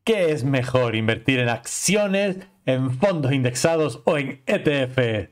¿Qué es mejor, invertir en acciones, en fondos indexados o en ETF?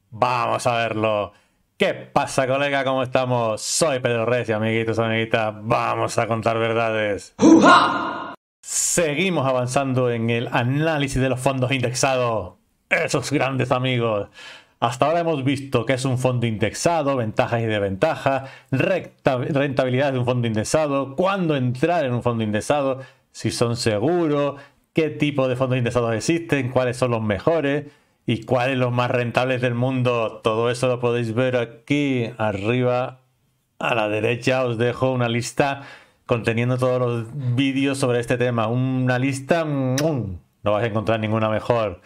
Vamos a verlo. ¿Qué pasa, colega? ¿Cómo estamos? Soy Pedro Reyes y amiguitos, amiguitas, vamos a contar verdades. ¡Uja! Seguimos avanzando en el análisis de los fondos indexados. Esos grandes amigos. Hasta ahora hemos visto qué es un fondo indexado, ventajas y desventajas, rentabilidad de un fondo indexado, cuándo entrar en un fondo indexado, si son seguros, qué tipo de fondos indexados existen, cuáles son los mejores y cuáles los más rentables del mundo. Todo eso lo podéis ver aquí arriba a la derecha. Os dejo una lista conteniendo todos los vídeos sobre este tema. Una lista, no vais a encontrar ninguna mejor.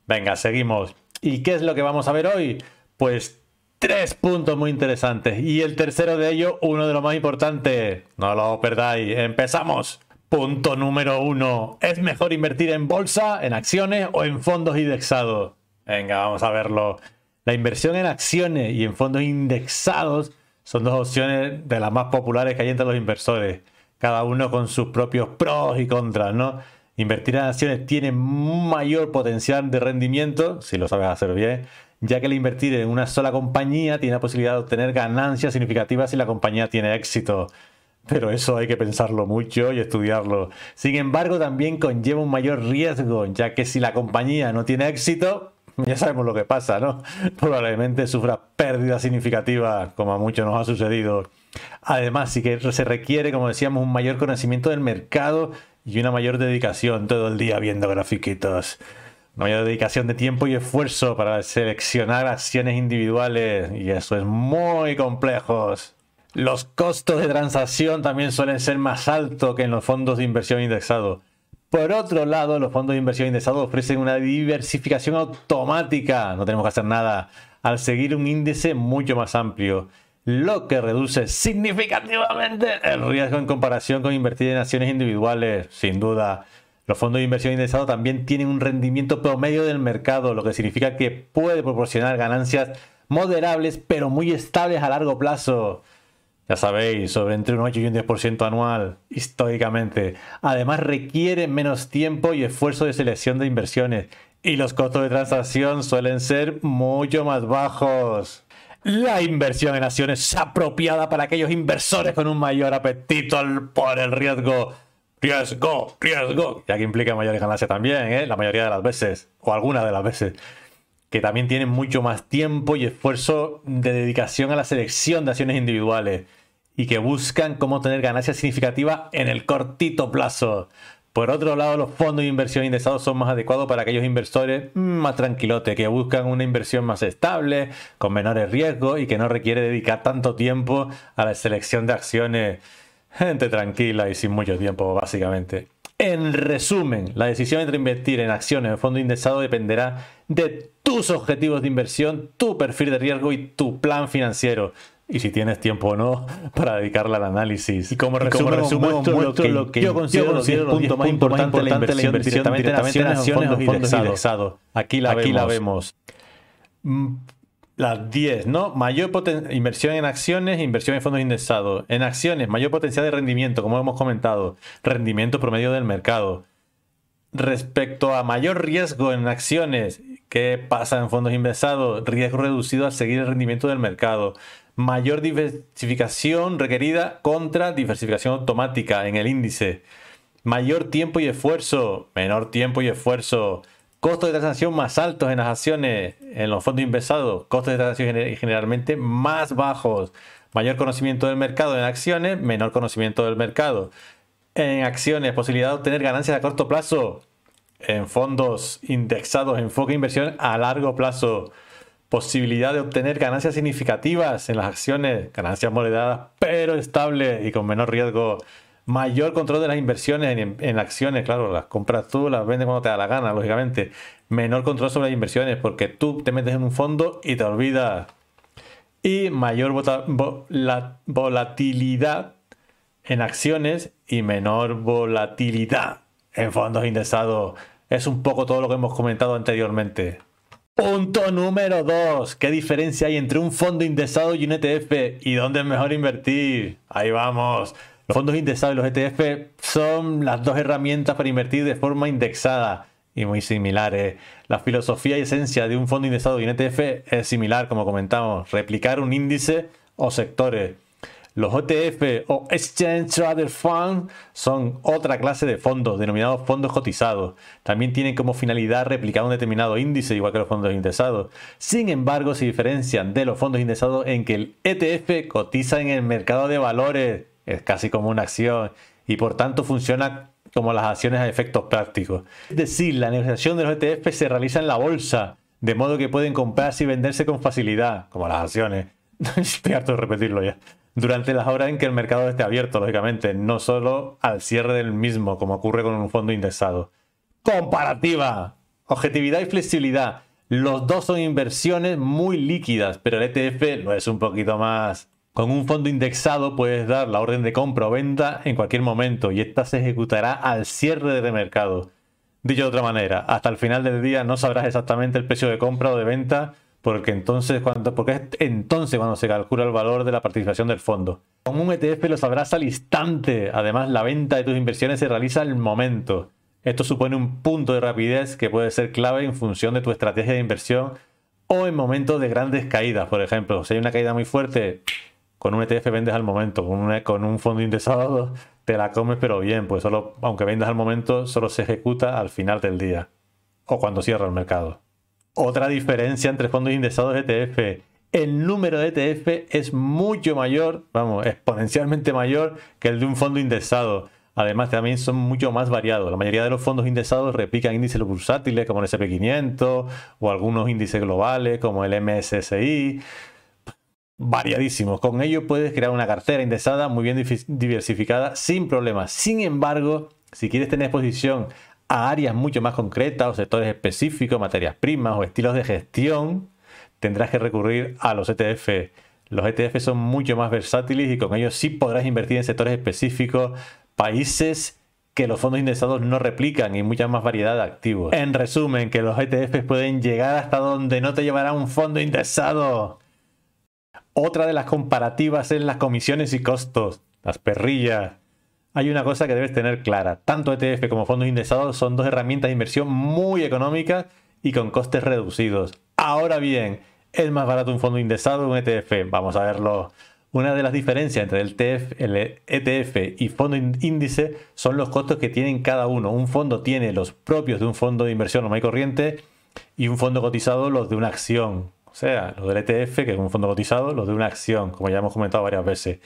Venga, seguimos. ¿Y qué es lo que vamos a ver hoy? Pues 3 puntos muy interesantes. Y el tercero de ellos, uno de los más importantes. No lo perdáis. ¡Empezamos! Punto número 1. ¿Es mejor invertir en bolsa, en acciones o en fondos indexados? Venga, vamos a verlo. La inversión en acciones y en fondos indexados son dos opciones de las más populares que hay entre los inversores. Cada uno con sus propios pros y contras, ¿no? Invertir en acciones tiene mayor potencial de rendimiento, si lo sabes hacer bien, ya que al invertir en una sola compañía tiene la posibilidad de obtener ganancias significativas si la compañía tiene éxito. Pero eso hay que pensarlo mucho y estudiarlo. Sin embargo, también conlleva un mayor riesgo, ya que si la compañía no tiene éxito, ya sabemos lo que pasa, ¿no? Probablemente sufra pérdidas significativas, como a muchos nos ha sucedido. Además, sí que se requiere, como decíamos, un mayor conocimiento del mercado y una mayor dedicación todo el día viendo grafiquitos. Una mayor dedicación de tiempo y esfuerzo para seleccionar acciones individuales, y eso es muy complejo. Los costos de transacción también suelen ser más altos que en los fondos de inversión indexados. Por otro lado, los fondos de inversión indexados ofrecen una diversificación automática, no tenemos que hacer nada, al seguir un índice mucho más amplio, lo que reduce significativamente el riesgo en comparación con invertir en acciones individuales, sin duda. Los fondos de inversión indexados también tienen un rendimiento promedio del mercado, lo que significa que puede proporcionar ganancias moderables pero muy estables a largo plazo. Ya sabéis, sobre entre un 8 y un 10% anual, históricamente. Además, requiere menos tiempo y esfuerzo de selección de inversiones. Y los costos de transacción suelen ser mucho más bajos. La inversión en acciones es apropiada para aquellos inversores con un mayor apetito por el riesgo. Riesgo. Ya que implica mayores ganancias también, la mayoría de las veces. O algunas de las veces. Que también tienen mucho más tiempo y esfuerzo de dedicación a la selección de acciones individuales y que buscan cómo tener ganancias significativas en el cortito plazo. Por otro lado, los fondos de inversión indexados son más adecuados para aquellos inversores más tranquilotes, que buscan una inversión más estable, con menores riesgos y que no requiere dedicar tanto tiempo a la selección de acciones. Gente tranquila y sin mucho tiempo, básicamente. En resumen, la decisión entre invertir en acciones o en fondo indexado dependerá de tus objetivos de inversión, tu perfil de riesgo y tu plan financiero. Y si tienes tiempo o no para dedicarle al análisis. Y como resumen, muestro lo que yo considero los 10 puntos más importantes de la inversión directamente en acciones o fondos indexados. Aquí la vemos. Las 10, ¿no? Mayor inversión en acciones, inversión en fondos indexados. En acciones, mayor potencial de rendimiento, como hemos comentado. Rendimiento promedio del mercado. Respecto a mayor riesgo en acciones, ¿qué pasa en fondos indexados? Riesgo reducido al seguir el rendimiento del mercado. Mayor diversificación requerida contra diversificación automática en el índice. Mayor tiempo y esfuerzo, menor tiempo y esfuerzo. Costos de transacción más altos en las acciones, en los fondos indexados. Costos de transacción generalmente más bajos. Mayor conocimiento del mercado en acciones, menor conocimiento del mercado. En acciones, posibilidad de obtener ganancias a corto plazo. En fondos indexados, enfoque de inversión a largo plazo. Posibilidad de obtener ganancias significativas en las acciones, ganancias moderadas pero estables y con menor riesgo. Mayor control de las inversiones en acciones, claro, las compras tú, las vendes cuando te da la gana, lógicamente. Menor control sobre las inversiones porque tú te metes en un fondo y te olvidas. Y mayor volatilidad en acciones y menor volatilidad en fondos indexados. Es un poco todo lo que hemos comentado anteriormente. Punto número 2. ¿Qué diferencia hay entre un fondo indexado y un ETF? ¿Y dónde es mejor invertir? Ahí vamos. Los fondos indexados y los ETF son las dos herramientas para invertir de forma indexada y muy similares. La filosofía y esencia de un fondo indexado y un ETF es similar, como comentamos, replicar un índice o sectores. Los ETF o Exchange Traded Fund son otra clase de fondos, denominados fondos cotizados. También tienen como finalidad replicar un determinado índice, igual que los fondos indexados. Sin embargo, se diferencian de los fondos indexados en que el ETF cotiza en el mercado de valores, es casi como una acción, y por tanto funciona como las acciones a efectos prácticos. Es decir, la negociación de los ETF se realiza en la bolsa, de modo que pueden comprarse y venderse con facilidad, como las acciones. Estoy harto de repetirlo ya. Durante las horas en que el mercado esté abierto, lógicamente, no solo al cierre del mismo, como ocurre con un fondo indexado. Comparativa. Objetividad y flexibilidad. Los dos son inversiones muy líquidas, pero el ETF lo es un poquito más. Con un fondo indexado puedes dar la orden de compra o venta en cualquier momento y esta se ejecutará al cierre del mercado. Dicho de otra manera, hasta el final del día no sabrás exactamente el precio de compra o de venta porque es entonces cuando se calcula el valor de la participación del fondo. Con un ETF lo sabrás al instante. Además, la venta de tus inversiones se realiza al momento. Esto supone un punto de rapidez que puede ser clave en función de tu estrategia de inversión o en momentos de grandes caídas. Por ejemplo, si hay una caída muy fuerte, con un ETF vendes al momento. Con un fondo indexado te la comes, pero bien, pues solo, aunque vendas al momento, solo se ejecuta al final del día o cuando cierra el mercado. Otra diferencia entre fondos indexados y ETF. El número de ETF es mucho mayor, vamos, exponencialmente mayor que el de un fondo indexado. Además, también son mucho más variados. La mayoría de los fondos indexados replican índices bursátiles como el S&P 500 o algunos índices globales como el MSCI. Variadísimos. Con ello puedes crear una cartera indexada muy bien diversificada sin problemas. Sin embargo, si quieres tener exposición a áreas mucho más concretas o sectores específicos, materias primas o estilos de gestión, tendrás que recurrir a los ETF. Los ETF son mucho más versátiles y con ellos sí podrás invertir en sectores específicos, países que los fondos indexados no replican y mucha más variedad de activos. En resumen, que los ETFs pueden llegar hasta donde no te llevará un fondo indexado. Otra de las comparativas es las comisiones y costos, las perrillas. Hay una cosa que debes tener clara. Tanto ETF como fondos indexados son dos herramientas de inversión muy económicas y con costes reducidos. Ahora bien, ¿es más barato un fondo indexado o un ETF? Vamos a verlo. Una de las diferencias entre el ETF y fondo índice son los costos que tienen cada uno. Un fondo tiene los propios de un fondo de inversión normal y corriente y un fondo cotizado los de una acción. O sea, los del ETF, que es un fondo cotizado, los de una acción, como ya hemos comentado varias veces.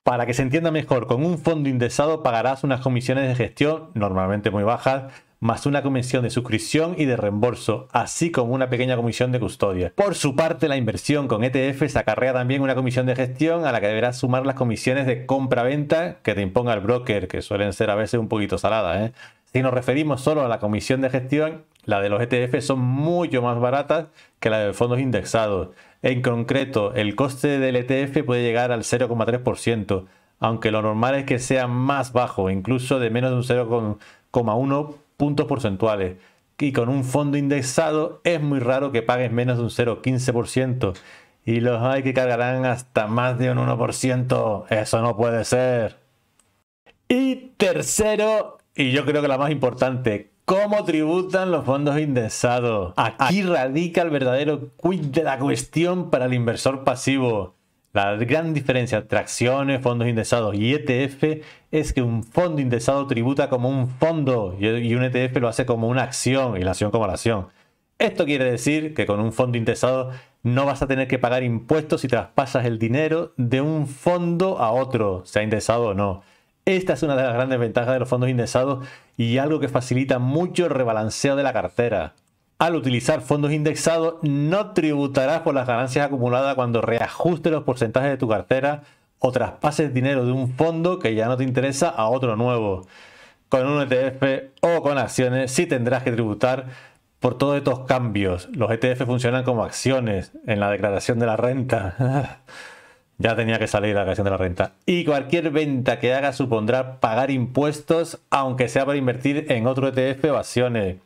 Para que se entienda mejor, con un fondo indexado pagarás unas comisiones de gestión, normalmente muy bajas, más una comisión de suscripción y de reembolso, así como una pequeña comisión de custodia. Por su parte, la inversión con ETFs acarrea también una comisión de gestión a la que deberás sumar las comisiones de compra-venta que te imponga el broker, que suelen ser a veces un poquito saladas, ¿eh? Si nos referimos solo a la comisión de gestión, la de los ETF son mucho más baratas que la de fondos indexados. En concreto, el coste del ETF puede llegar al 0,3%, aunque lo normal es que sea más bajo, incluso de menos de un 0,1 puntos porcentuales. Y con un fondo indexado es muy raro que pagues menos de un 0,15%. Y los hay que cargarán hasta más de un 1%. Eso no puede ser. Y tercero, y yo creo que la más importante, ¿cómo tributan los fondos indexados? Aquí radica el verdadero quid de la cuestión para el inversor pasivo. La gran diferencia entre acciones, fondos indexados y ETF es que un fondo indexado tributa como un fondo y un ETF lo hace como una acción y la acción como la acción. Esto quiere decir que con un fondo indexado no vas a tener que pagar impuestos si traspasas el dinero de un fondo a otro, sea indexado o no. Esta es una de las grandes ventajas de los fondos indexados y algo que facilita mucho el rebalanceo de la cartera. Al utilizar fondos indexados no tributarás por las ganancias acumuladas cuando reajustes los porcentajes de tu cartera o traspases dinero de un fondo que ya no te interesa a otro nuevo. Con un ETF o con acciones sí tendrás que tributar por todos estos cambios. Los ETF funcionan como acciones en la declaración de la renta. Ya tenía que salir la declaración de la renta. Y cualquier venta que hagas supondrá pagar impuestos, aunque sea para invertir en otro ETF o acciones.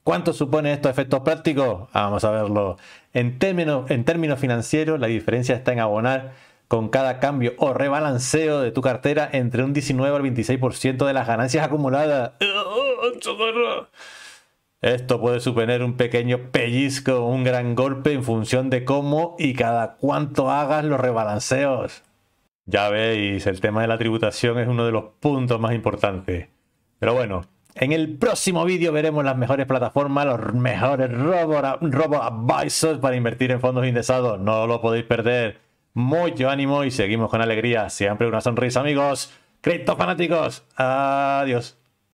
¿Cuánto supone esto a efectos prácticos? Vamos a verlo. En términos financieros, la diferencia está en abonar con cada cambio o rebalanceo de tu cartera entre un 19 al 26% de las ganancias acumuladas. Esto puede suponer un pequeño pellizco o un gran golpe en función de cómo y cada cuánto hagas los rebalanceos. Ya veis, el tema de la tributación es uno de los puntos más importantes. Pero bueno, en el próximo vídeo veremos las mejores plataformas, los mejores robo-advisors para invertir en fondos indexados. No lo podéis perder. Mucho ánimo y seguimos con alegría. Siempre una sonrisa, amigos. Criptofanáticos. Adiós.